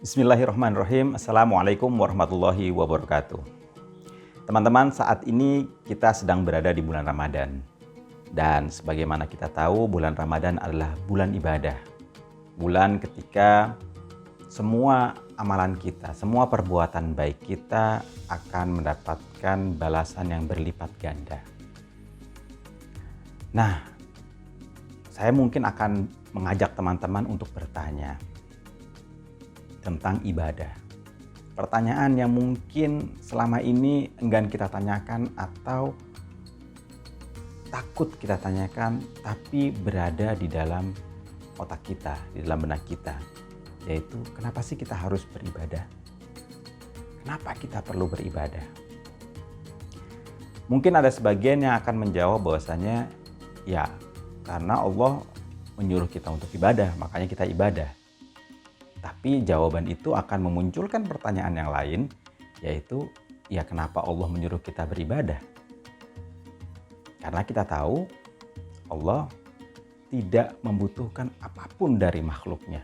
Bismillahirrahmanirrahim. Assalamualaikum warahmatullahi wabarakatuh. Teman-teman, saat ini kita sedang berada di bulan Ramadan. Dan sebagaimana kita tahu, bulan Ramadan adalah bulan ibadah. Bulan ketika semua amalan kita, semua perbuatan baik kita akan mendapatkan balasan yang berlipat ganda. Nah, saya mungkin akan mengajak teman-teman untuk bertanya tentang ibadah. Pertanyaan yang mungkin selama ini enggan kita tanyakan atau takut kita tanyakan, tapi berada di dalam otak kita, di dalam benak kita. Yaitu, kenapa sih kita harus beribadah? Kenapa kita perlu beribadah? Mungkin ada sebagian yang akan menjawab bahwasanya, ya karena Allah menyuruh kita untuk ibadah, makanya kita ibadah. Tapi jawaban itu akan memunculkan pertanyaan yang lain, yaitu, ya kenapa Allah menyuruh kita beribadah? Karena kita tahu Allah tidak membutuhkan apapun dari makhluknya.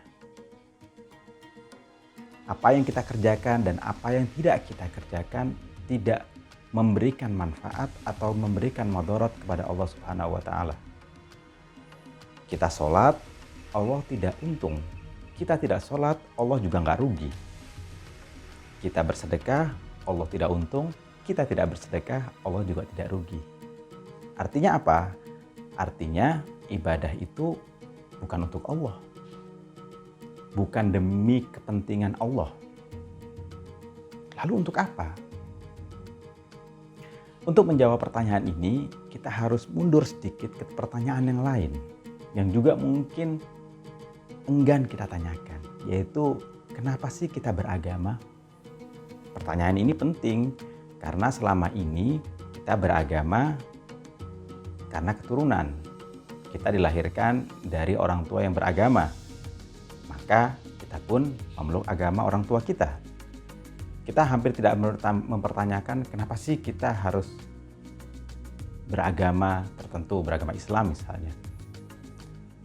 Apa yang kita kerjakan dan apa yang tidak kita kerjakan tidak memberikan manfaat atau memberikan madarat kepada Allah Subhanahu wa Ta'ala. Kita sholat, Allah tidak untung. Kita tidak sholat, Allah juga nggak rugi. Kita bersedekah, Allah tidak untung. Kita tidak bersedekah, Allah juga tidak rugi. Artinya apa? Artinya ibadah itu bukan untuk Allah. Bukan demi kepentingan Allah. Lalu untuk apa? Untuk menjawab pertanyaan ini, kita harus mundur sedikit ke pertanyaan yang lain. Yang juga mungkin enggan kita tanyakan, yaitu kenapa sih kita beragama? Pertanyaan ini penting karena selama ini kita beragama karena keturunan. Kita dilahirkan dari orang tua yang beragama, maka kita pun memeluk agama orang tua kita. Kita hampir tidak mempertanyakan kenapa sih kita harus beragama tertentu, beragama Islam misalnya.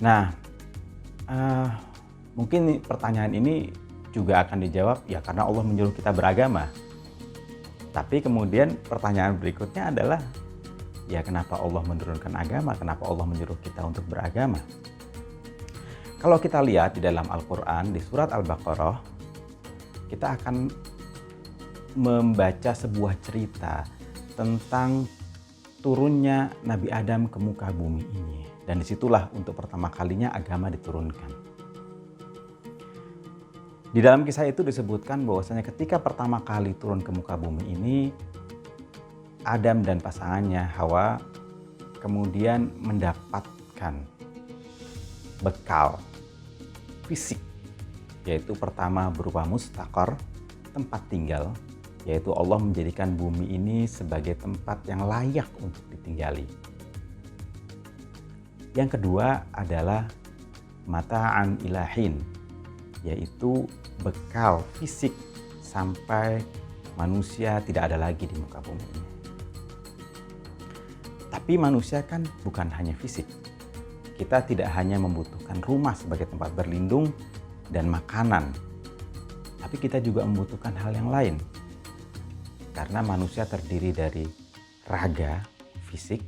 Nah, mungkin pertanyaan ini juga akan dijawab, ya karena Allah menyuruh kita beragama. Tapi kemudian pertanyaan berikutnya adalah, ya kenapa Allah menurunkan agama? Kenapa Allah menyuruh kita untuk beragama? Kalau kita lihat di dalam Al-Quran, di surat Al-Baqarah, kita akan membaca sebuah cerita tentang turunnya Nabi Adam ke muka bumi ini. Dan disitulah untuk pertama kalinya agama diturunkan. Di dalam kisah itu disebutkan bahwasanya ketika pertama kali turun ke muka bumi ini, Adam dan pasangannya Hawa kemudian mendapatkan bekal fisik, yaitu pertama berupa mustaqar, tempat tinggal, yaitu Allah menjadikan bumi ini sebagai tempat yang layak untuk ditinggali. Yang kedua adalah mata'an ilahin, yaitu bekal fisik sampai manusia tidak ada lagi di muka bumi ini. Tapi manusia kan bukan hanya fisik. Kita tidak hanya membutuhkan rumah sebagai tempat berlindung dan makanan, tapi kita juga membutuhkan hal yang lain. Karena manusia terdiri dari raga, fisik,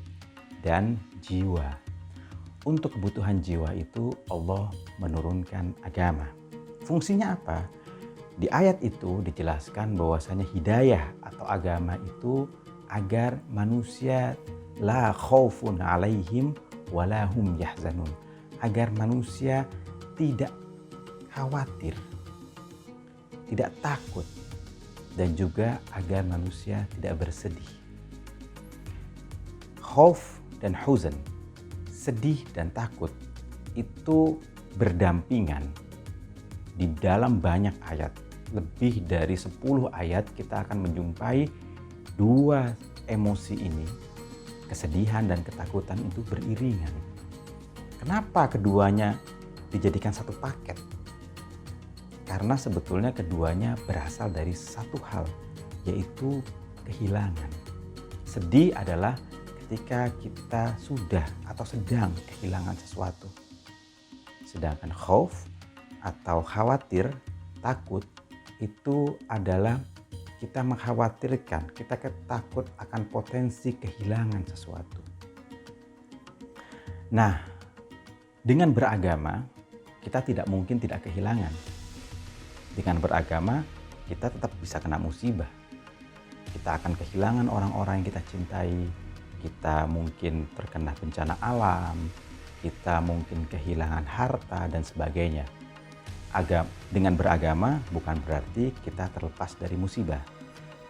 dan jiwa. Untuk kebutuhan jiwa itu Allah menurunkan agama. Fungsinya apa? Di ayat itu dijelaskan bahwasanya hidayah atau agama itu agar manusia la khaufun alaihim wala hum yahzanun. Agar manusia tidak khawatir, tidak takut, dan juga agar manusia tidak bersedih. Khauf dan huzan, sedih dan takut, itu berdampingan di dalam banyak ayat. Lebih dari 10 ayat kita akan menjumpai dua emosi ini, kesedihan dan ketakutan itu beriringan. Kenapa keduanya dijadikan satu paket? Karena sebetulnya keduanya berasal dari satu hal, yaitu kehilangan. Sedih adalah ketika kita sudah atau sedang kehilangan sesuatu. Sedangkan khauf atau khawatir, takut itu adalah kita mengkhawatirkan, kita takut akan potensi kehilangan sesuatu. Nah, dengan beragama, kita tidak mungkin tidak kehilangan. Dengan beragama, kita tetap bisa kena musibah. Kita akan kehilangan orang-orang yang kita cintai, kita mungkin terkena bencana alam, kita mungkin kehilangan harta dan sebagainya. Dengan beragama bukan berarti kita terlepas dari musibah.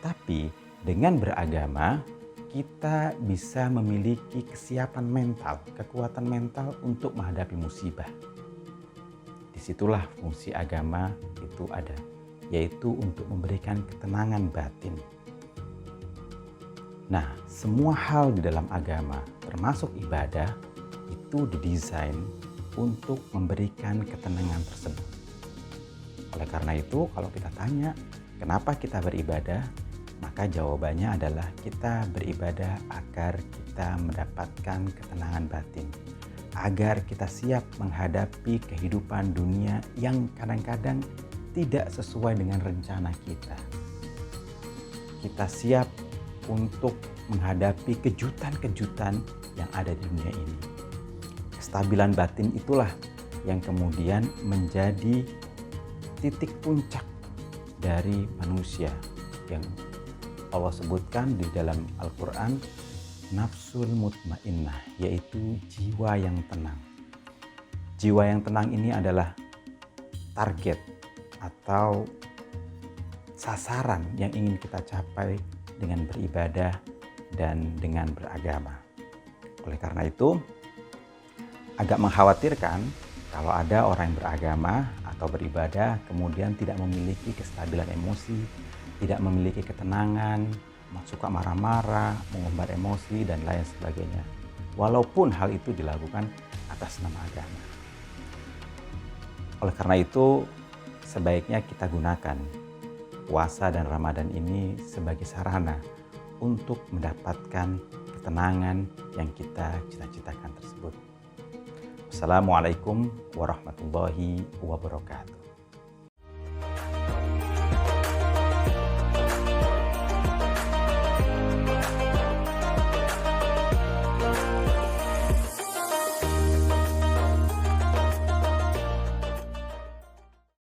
Tapi dengan beragama kita bisa memiliki kesiapan mental, kekuatan mental untuk menghadapi musibah. Disitulah fungsi agama itu ada, yaitu untuk memberikan ketenangan batin. Nah, semua hal di dalam agama, termasuk ibadah, itu didesain untuk memberikan ketenangan tersebut. Oleh karena itu, kalau kita tanya, kenapa kita beribadah? Maka jawabannya adalah kita beribadah agar kita mendapatkan ketenangan batin. Agar kita siap menghadapi kehidupan dunia yang kadang-kadang tidak sesuai dengan rencana kita. Kita siap untuk menghadapi kejutan-kejutan yang ada di dunia ini. Kestabilan batin itulah yang kemudian menjadi titik puncak dari manusia yang Allah sebutkan di dalam Al-Quran, nafsul mutmainnah, yaitu jiwa yang tenang. Jiwa yang tenang ini adalah target atau sasaran yang ingin kita capai dengan beribadah dan dengan beragama. Oleh karena itu, agak mengkhawatirkan kalau ada orang yang beragama atau beribadah kemudian tidak memiliki kestabilan emosi, tidak memiliki ketenangan, suka marah-marah, mengumbar emosi dan lain sebagainya. Walaupun hal itu dilakukan atas nama agama. Oleh karena itu, sebaiknya kita gunakan puasa dan Ramadan ini sebagai sarana untuk mendapatkan ketenangan yang kita cita-citakan tersebut. Assalamualaikum warahmatullahi wabarakatuh.